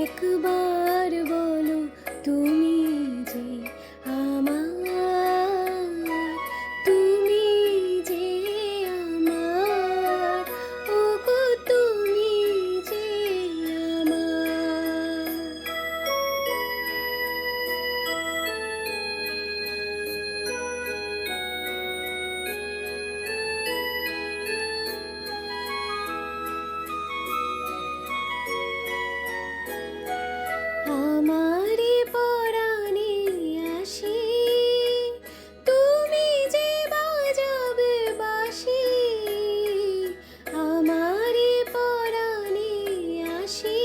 একবার বলো তুমি যে আমার, তুমি যে আমার, ওগো তুমি যে আমার। আমারে পরাণে আসি, তুমি যে বাজাবে বাঁশি। আমারে পরাণে আসি,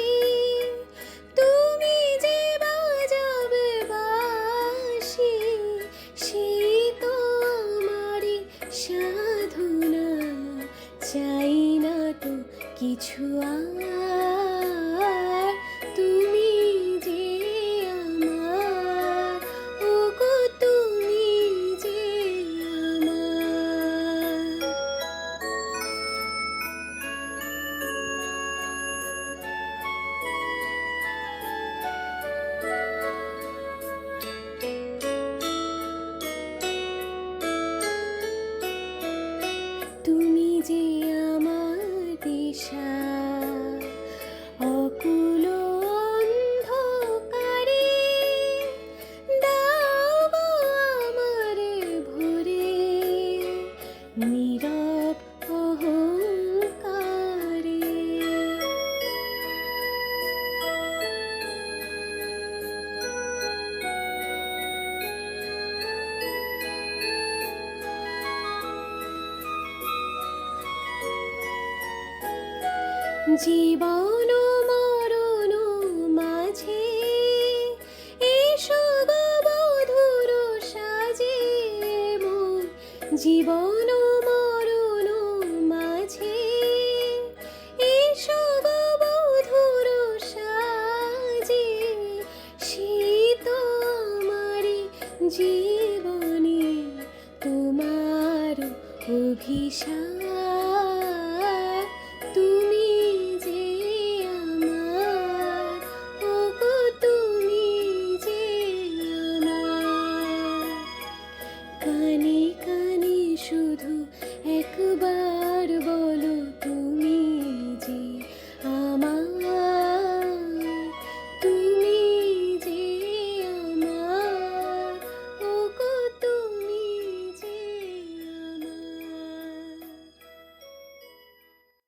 তুমি যে বাজাবে বাঁশি। সেই তো আমারই সাধনা, চাই না তো কিছু আর। তুমি যে আমার, ওগো তুমি যে আমার। তুমি যে আমার দিশা, অকুল অন্ধকারে দাও গো আমারে ভরে নীরব অহংকারে। জীবন মরণ মাঝে এসো গো বধূর সাজে মোর। জীবন মরণ মাঝে এসো গো বধূর সাজে। শীত আমারি জীবনে তোমার অভিশাপ। তুমি যে আমার, ওগো তুমি যে আমার। কানে কানে শুধু